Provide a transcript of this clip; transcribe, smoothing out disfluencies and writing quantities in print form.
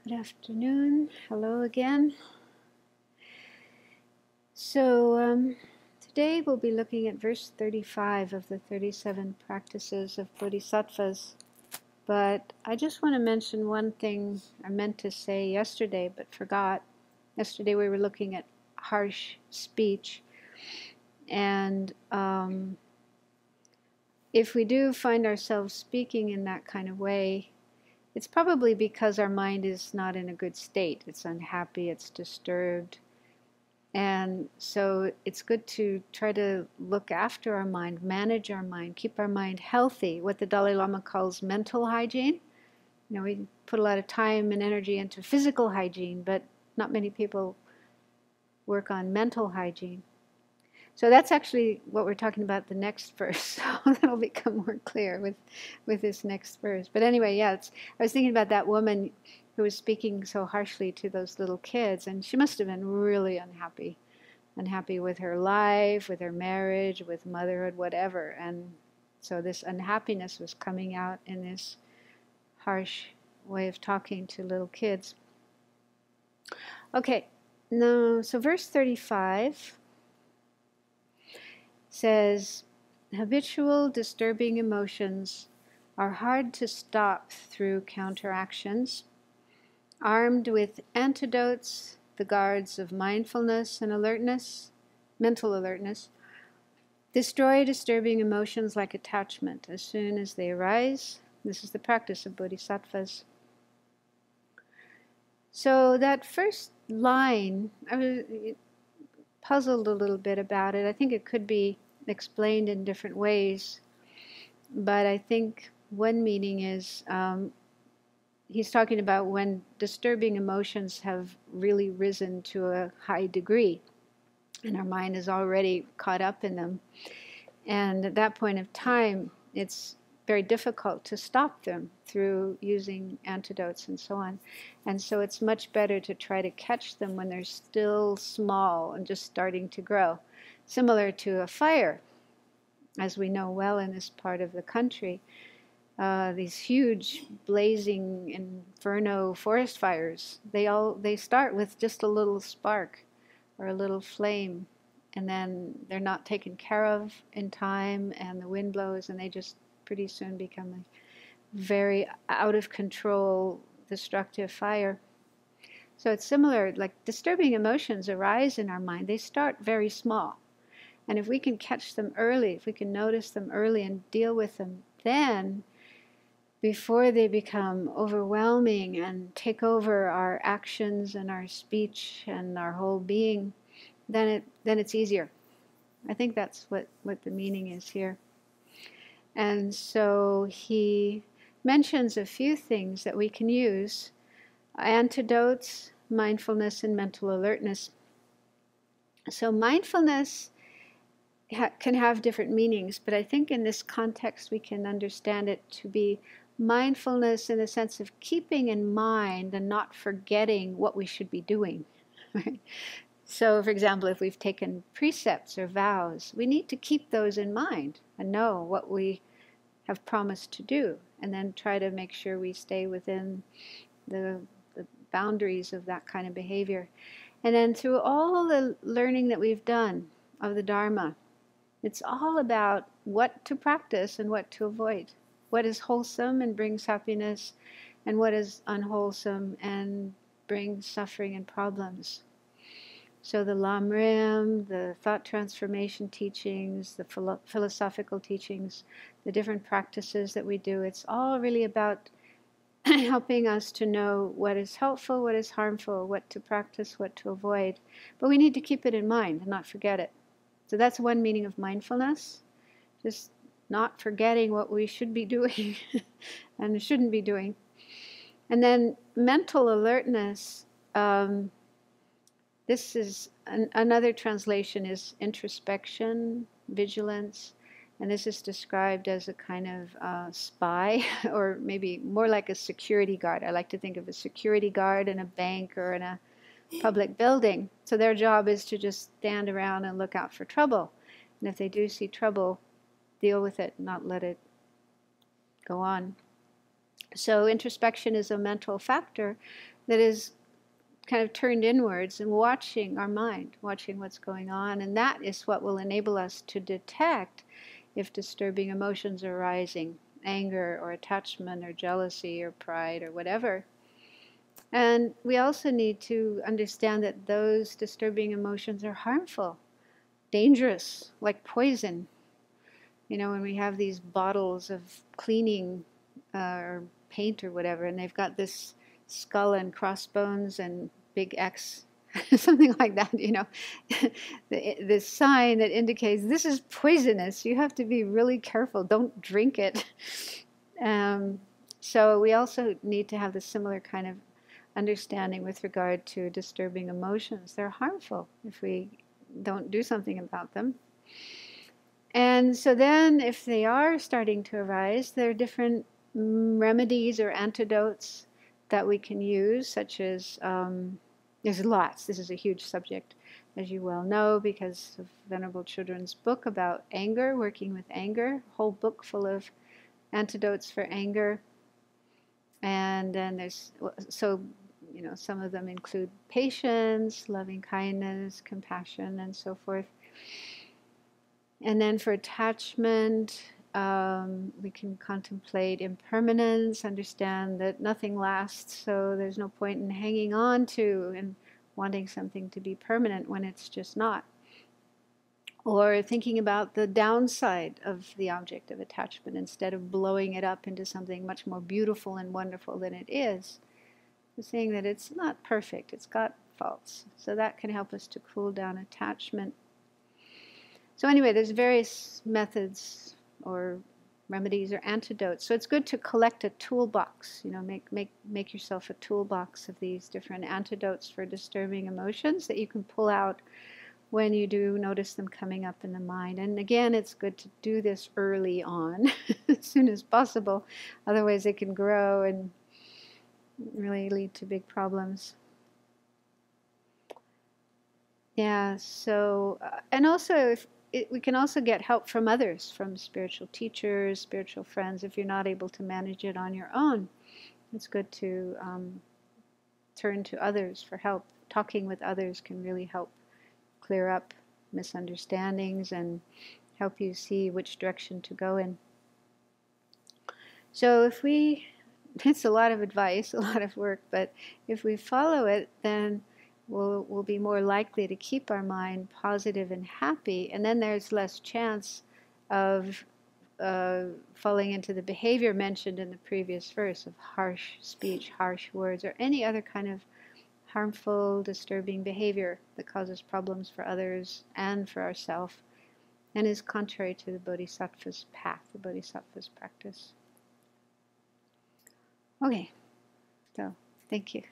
Good afternoon. Hello again. So today we'll be looking at verse 35 of the 37 practices of Bodhisattvas. But I just want to mention one thing I meant to say yesterday but forgot. Yesterday we were looking at harsh speech. And if we do find ourselves speaking in that kind of way, it's probably because our mind is not in a good state. It's unhappy, it's disturbed. And so it's good to try to look after our mind, manage our mind, keep our mind healthy, what the Dalai Lama calls mental hygiene. You know, we put a lot of time and energy into physical hygiene, but not many people work on mental hygiene. So that's actually what we're talking about the next verse. So that'll become more clear with this next verse. But anyway, yeah, I was thinking about that woman who was speaking so harshly to those little kids, and she must have been really unhappy with her life, with her marriage, with motherhood, whatever. And so this unhappiness was coming out in this harsh way of talking to little kids. Okay, now, so verse 35 says, habitual disturbing emotions are hard to stop through counteractions. Armed with antidotes, the guards of mindfulness and alertness, mental alertness, destroy disturbing emotions like attachment as soon as they arise. This is the practice of bodhisattvas. So that first line, I was puzzled a little bit about it. I think it could be explained in different ways, but I think one meaning is he's talking about when disturbing emotions have really risen to a high degree and our mind is already caught up in them. And at that point of time, it's very difficult to stop them through using antidotes and so on. And so it's much better to try to catch them when they're still small and just starting to grow. Similar to a fire, as we know well in this part of the country. These huge blazing inferno forest fires, they start with just a little spark or a little flame, and then they're not taken care of in time, and the wind blows, and they just pretty soon become a very out of control, destructive fire. So it's similar, like disturbing emotions arise in our mind. They start very small. And if we can catch them early, if we can notice them early and deal with them then, before they become overwhelming and take over our actions and our speech and our whole being, then it's easier. I think that's what the meaning is here. And so he mentions a few things that we can use: antidotes, mindfulness, and mental alertness. So mindfulness can have different meanings, but I think in this context we can understand it to be mindfulness in the sense of keeping in mind and not forgetting what we should be doing. Right? So, for example, if we've taken precepts or vows, we need to keep those in mind and know what we have promised to do, and then try to make sure we stay within the boundaries of that kind of behavior. And then through all the learning that we've done of the Dharma, it's all about what to practice and what to avoid. What is wholesome and brings happiness, and what is unwholesome and brings suffering and problems. So the Lamrim, the thought transformation teachings, the philosophical teachings, the different practices that we do, it's all really about helping us to know what is helpful, what is harmful, what to practice, what to avoid. But we need to keep it in mind and not forget it. So that's one meaning of mindfulness, just not forgetting what we should be doing and shouldn't be doing. And then mental alertness, this is another translation is introspection, vigilance, and this is described as a kind of spy, or maybe more like a security guard. I like to think of a security guard in a bank or in a public building. So their job is to just stand around and look out for trouble. And if they do see trouble, deal with it, not let it go on. So introspection is a mental factor that is kind of turned inwards and watching our mind, watching what's going on. And that is what will enable us to detect if disturbing emotions are rising, anger or attachment or jealousy or pride or whatever. And we also need to understand that those disturbing emotions are harmful, dangerous, like poison. You know, when we have these bottles of cleaning or paint or whatever, and they've got this skull and crossbones and big X, something like that, you know, this sign that indicates this is poisonous. You have to be really careful. Don't drink it. So we also need to have the similar kind of understanding with regard to disturbing emotions. They're harmful if we don't do something about them. And so then if they are starting to arise, there are different remedies or antidotes that we can use, such as, there's lots. This is a huge subject, as you well know, because of Venerable Chödrön's book about anger, working with anger, a whole book full of antidotes for anger. And then there's, so, you know, some of them include patience, loving kindness, compassion, and so forth. And then for attachment, we can contemplate impermanence, understand that nothing lasts, so there's no point in hanging on to and wanting something to be permanent when it's just not. Or thinking about the downside of the object of attachment instead of blowing it up into something much more beautiful and wonderful than it is. So saying that it's not perfect, it's got faults. So that can help us to cool down attachment. So anyway, there's various methods or remedies or antidotes. So it's good to collect a toolbox, you know, make yourself a toolbox of these different antidotes for disturbing emotions that you can pull out when you do notice them coming up in the mind. And again, it's good to do this early on, as soon as possible. Otherwise it can grow and really lead to big problems. Yeah, so, and also we can also get help from others, from spiritual teachers, spiritual friends, if you're not able to manage it on your own. It's good to turn to others for help. Talking with others can really help clear up misunderstandings and help you see which direction to go in. So if we, it's a lot of advice, a lot of work, but if we follow it, then we'll be more likely to keep our mind positive and happy, and then there's less chance of falling into the behavior mentioned in the previous verse of harsh speech, harsh words, or any other kind of harmful, disturbing behavior that causes problems for others and for ourselves, and is contrary to the Bodhisattva's path, the Bodhisattva's practice. Okay, so thank you.